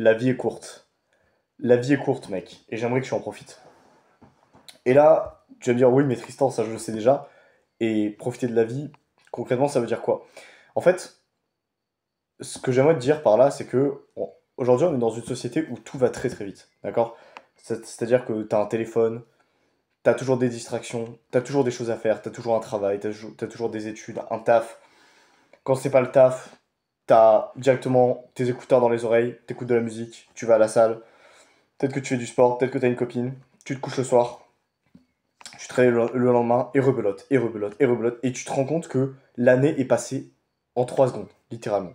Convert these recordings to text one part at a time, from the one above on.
La vie est courte. La vie est courte, mec. Et j'aimerais que tu en profites. Et là, tu vas me dire, oui, mais Tristan, ça je le sais déjà. Et profiter de la vie, concrètement, ça veut dire quoi? En fait, ce que j'aimerais te dire par là, c'est que aujourd'hui, on est dans une société où tout va très très vite. D'accord? C'est-à-dire que tu as un téléphone, tu as toujours des distractions, tu as toujours des choses à faire, tu as toujours un travail, tu as toujours des études, un taf. Quand c'est pas le taf, tu as directement tes écouteurs dans les oreilles, tu écoutes de la musique, tu vas à la salle, peut-être que tu fais du sport, peut-être que tu as une copine, tu te couches le soir, tu travailles le lendemain, et rebelote, et rebelote, et rebelote, et tu te rends compte que l'année est passée en 3 secondes, littéralement.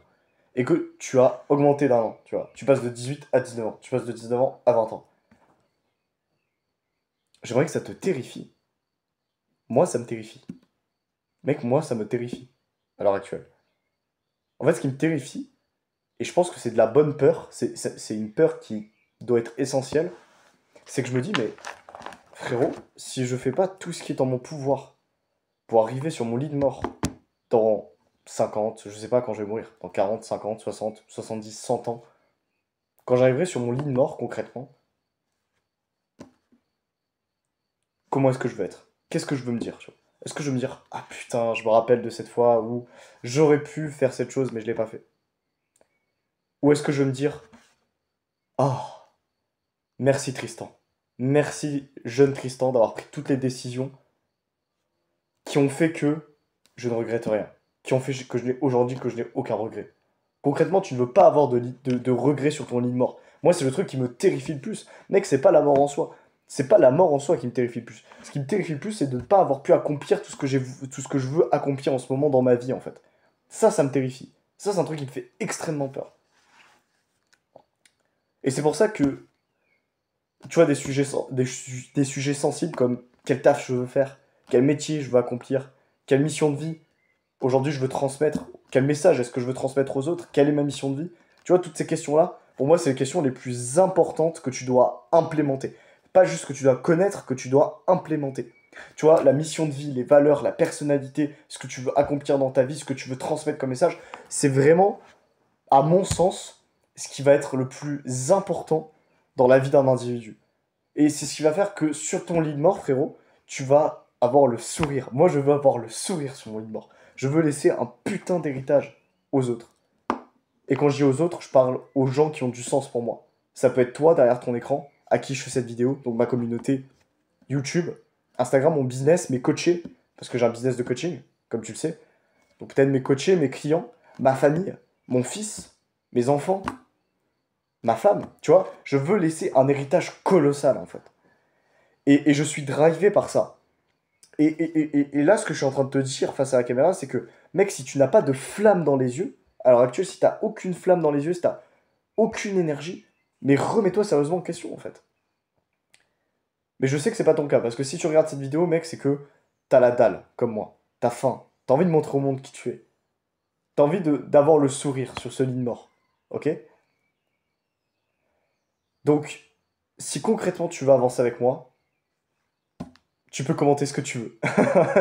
Et que tu as augmenté d'un an, tu vois. Tu passes de 18 à 19 ans, tu passes de 19 ans à 20 ans. J'aimerais que ça te terrifie. Moi, ça me terrifie. Mec, moi, ça me terrifie, à l'heure actuelle. En fait, ce qui me terrifie, et je pense que c'est de la bonne peur, c'est une peur qui doit être essentielle, c'est que je me dis, mais frérot, si je fais pas tout ce qui est en mon pouvoir pour arriver sur mon lit de mort dans 50, je sais pas quand je vais mourir, dans 40, 50, 60, 70, 100 ans, quand j'arriverai sur mon lit de mort concrètement, comment est-ce que je veux être? Qu'est-ce que je veux me dire, tu vois? Est-ce que je veux me dire, ah putain, je me rappelle de cette fois où j'aurais pu faire cette chose mais je l'ai pas fait? Ou est-ce que je veux me dire, oh, merci Tristan. Merci jeune Tristan d'avoir pris toutes les décisions qui ont fait que je ne regrette rien. Qui ont fait que je n'ai aujourd'hui que je n'ai aucun regret. Concrètement, tu ne veux pas avoir de regrets sur ton lit de mort. Moi, c'est le truc qui me terrifie le plus. Mec, c'est pas la mort en soi. C'est pas la mort en soi qui me terrifie le plus. Ce qui me terrifie le plus, c'est de ne pas avoir pu accomplir tout ce que je veux accomplir en ce moment dans ma vie, en fait. Ça me terrifie. Ça, c'est un truc qui me fait extrêmement peur. Et c'est pour ça que, tu vois, des sujets sensibles comme quel taf je veux faire, quel métier je veux accomplir, quelle mission de vie, aujourd'hui je veux transmettre, quel message est-ce que je veux transmettre aux autres, quelle est ma mission de vie. Tu vois, toutes ces questions-là, pour moi, c'est les questions les plus importantes que tu dois implémenter. Pas juste que tu dois connaître, que tu dois implémenter. Tu vois, la mission de vie, les valeurs, la personnalité, ce que tu veux accomplir dans ta vie, ce que tu veux transmettre comme message, c'est vraiment, à mon sens, ce qui va être le plus important dans la vie d'un individu. Et c'est ce qui va faire que sur ton lit de mort, frérot, tu vas avoir le sourire. Moi, je veux avoir le sourire sur mon lit de mort. Je veux laisser un putain d'héritage aux autres. Et quand je dis aux autres, je parle aux gens qui ont du sens pour moi. Ça peut être toi derrière ton écran, à qui je fais cette vidéo, donc ma communauté YouTube, Instagram, mon business, mes coachés, parce que j'ai un business de coaching, comme tu le sais. Donc peut-être mes coachés, mes clients, ma famille, mon fils, mes enfants, ma femme. Tu vois, je veux laisser un héritage colossal en fait. Et je suis drivé par ça. Et là, ce que je suis en train de te dire face à la caméra, c'est que, mec, si tu n'as pas de flamme dans les yeux, à l'heure actuelle, si t'as aucune flamme dans les yeux, si t'as aucune énergie, mais remets-toi sérieusement en question, en fait. Mais je sais que c'est pas ton cas, parce que si tu regardes cette vidéo, mec, c'est que t'as la dalle, comme moi. T'as faim. T'as envie de montrer au monde qui tu es. T'as envie d'avoir le sourire sur ce lit de mort. Ok? Donc, si concrètement tu veux avancer avec moi, tu peux commenter ce que tu veux.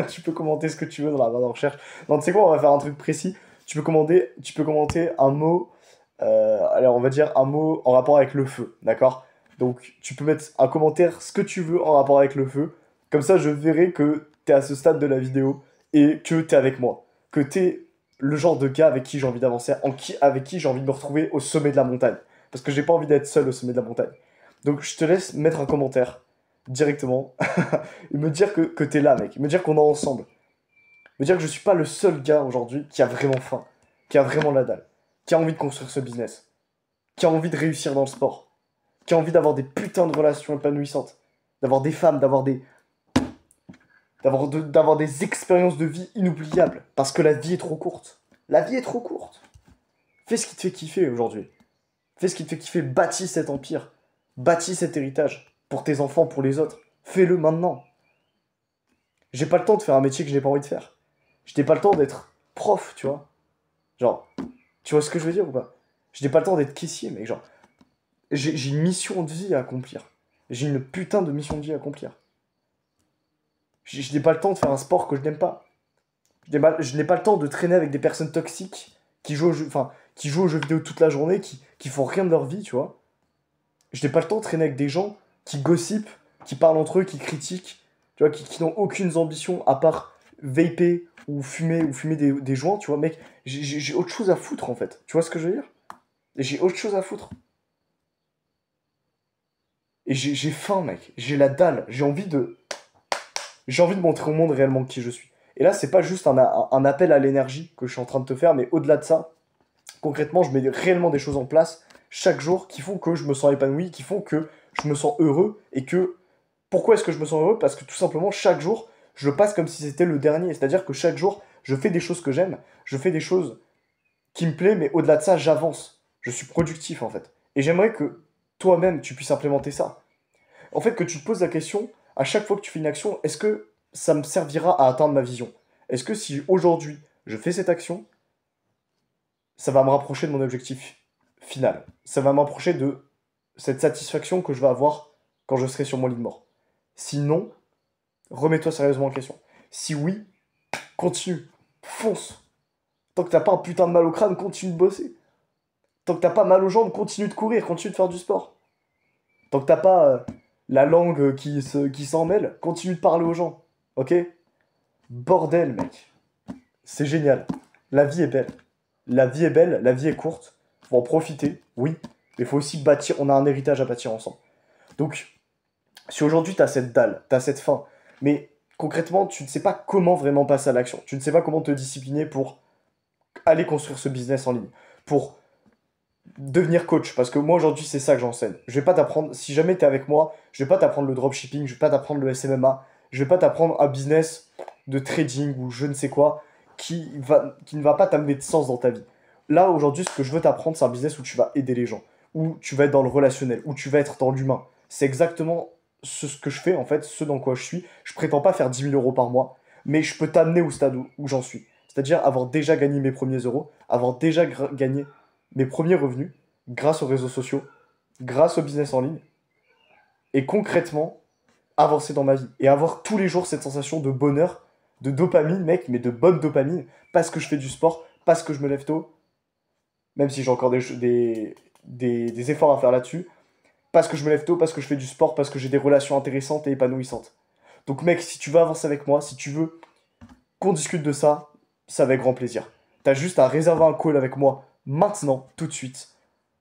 Tu peux commenter ce que tu veux dans la barre de recherche. Non, tu sais quoi, on va faire un truc précis. Tu peux commenter un mot, alors on va dire un mot en rapport avec le feu, d'accord? Donc tu peux mettre un commentaire ce que tu veux en rapport avec le feu. Comme ça, je verrai que t'es à ce stade de la vidéo et que t'es avec moi. Que t'es le genre de gars avec qui j'ai envie d'avancer, avec qui j'ai envie de me retrouver au sommet de la montagne. Parce que j'ai pas envie d'être seul au sommet de la montagne. Donc je te laisse mettre un commentaire directement et me dire que t'es là, mec. Me dire qu'on est ensemble. Me dire que je suis pas le seul gars aujourd'hui qui a vraiment faim, qui a vraiment la dalle, qui a envie de construire ce business, qui a envie de réussir dans le sport, qui a envie d'avoir des putains de relations épanouissantes, d'avoir des femmes, d'avoir des expériences de vie inoubliables. Parce que la vie est trop courte. La vie est trop courte. Fais ce qui te fait kiffer aujourd'hui. Fais ce qui te fait kiffer. Bâtis cet empire. Bâtis cet héritage. Pour tes enfants, pour les autres. Fais-le maintenant. J'ai pas le temps de faire un métier que je n'ai pas envie de faire. Je n'ai pas le temps d'être prof, tu vois. Genre, tu vois ce que je veux dire ou pas? Je n'ai pas le temps d'être caissier, mais genre, j'ai une mission de vie à accomplir. J'ai une putain de mission de vie à accomplir. Je n'ai pas le temps de faire un sport que je n'aime pas. Je n'ai pas le temps de traîner avec des personnes toxiques qui jouent au jeu, enfin, qui jouent aux jeux vidéo toute la journée, qui font rien de leur vie, tu vois. Je n'ai pas le temps de traîner avec des gens qui gossipent, qui parlent entre eux, qui critiquent, tu vois, qui n'ont aucune ambition à part vaper ou fumer des joints, tu vois, mec. J'ai autre chose à foutre, en fait. Tu vois ce que je veux dire? J'ai autre chose à foutre. Et j'ai faim, mec. J'ai la dalle. J'ai envie de montrer au monde réellement qui je suis. Et là, c'est pas juste un appel à l'énergie que je suis en train de te faire, mais au-delà de ça, concrètement, je mets réellement des choses en place chaque jour qui font que je me sens épanoui, qui font que je me sens heureux et que... Pourquoi est-ce que je me sens heureux? Parce que tout simplement, chaque jour, je le passe comme si c'était le dernier. C'est-à-dire que chaque jour, je fais des choses que j'aime, je fais des choses qui me plaisent, mais au-delà de ça, j'avance. Je suis productif, en fait. Et j'aimerais que toi-même, tu puisses implémenter ça. En fait, que tu te poses la question, à chaque fois que tu fais une action, est-ce que ça me servira à atteindre ma vision? Est-ce que si aujourd'hui, je fais cette action, ça va me rapprocher de mon objectif final? Ça va me rapprocher de cette satisfaction que je vais avoir quand je serai sur mon lit de mort? Sinon, remets-toi sérieusement en question. Si oui, continue, fonce. Tant que t'as pas un putain de mal au crâne, continue de bosser. Tant que t'as pas mal aux jambes, continue de courir, continue de faire du sport. Tant que t'as pas la langue qui s'en mêle, continue de parler aux gens. Ok? Bordel, mec. C'est génial. La vie est belle. La vie est belle, la vie est courte. Faut en profiter, oui. Mais faut aussi bâtir, on a un héritage à bâtir ensemble. Donc, si aujourd'hui t'as cette dalle, t'as cette faim, mais concrètement, tu ne sais pas comment vraiment passer à l'action. Tu ne sais pas comment te discipliner pour aller construire ce business en ligne. Pour devenir coach, parce que moi aujourd'hui c'est ça que j'enseigne. Je vais pas t'apprendre, si jamais tu es avec moi, je vais pas t'apprendre le dropshipping, je vais pas t'apprendre le SMMA, je vais pas t'apprendre un business de trading ou je ne sais quoi qui ne va pas t'amener de sens dans ta vie. Là aujourd'hui, ce que je veux t'apprendre, c'est un business où tu vas aider les gens, où tu vas être dans le relationnel, où tu vas être dans l'humain. C'est exactement ce que je fais en fait, ce dans quoi je suis. Je prétends pas faire 10 000 € par mois, mais je peux t'amener au stade où j'en suis. C'est-à-dire avoir déjà gagné mes premiers euros, avoir déjà gagné mes premiers revenus grâce aux réseaux sociaux, grâce au business en ligne, et concrètement avancer dans ma vie. Et avoir tous les jours cette sensation de bonheur, de dopamine, mec, mais de bonne dopamine, parce que je fais du sport, parce que je me lève tôt, même si j'ai encore des efforts à faire là-dessus, parce que je me lève tôt, parce que je fais du sport, parce que j'ai des relations intéressantes et épanouissantes. Donc mec, si tu veux avancer avec moi, si tu veux qu'on discute de ça, ça avec grand plaisir. T'as juste à réserver un call avec moi maintenant, tout de suite,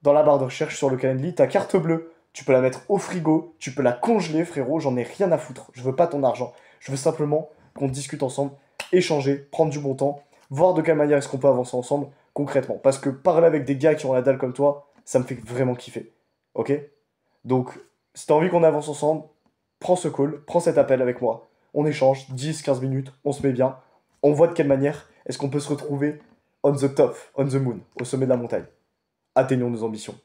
dans la barre de recherche sur le Calendly, ta carte bleue, tu peux la mettre au frigo, tu peux la congeler, frérot, j'en ai rien à foutre. Je veux pas ton argent. Je veux simplement qu'on discute ensemble, échanger, prendre du bon temps, voir de quelle manière est-ce qu'on peut avancer ensemble concrètement. Parce que parler avec des gars qui ont la dalle comme toi, ça me fait vraiment kiffer. Ok? Donc, si t'as envie qu'on avance ensemble, prends ce call, prends cet appel avec moi. On échange 10-15 minutes, on se met bien. On voit de quelle manière est-ce qu'on peut se retrouver on the top, on the moon, au sommet de la montagne. Atteignons nos ambitions.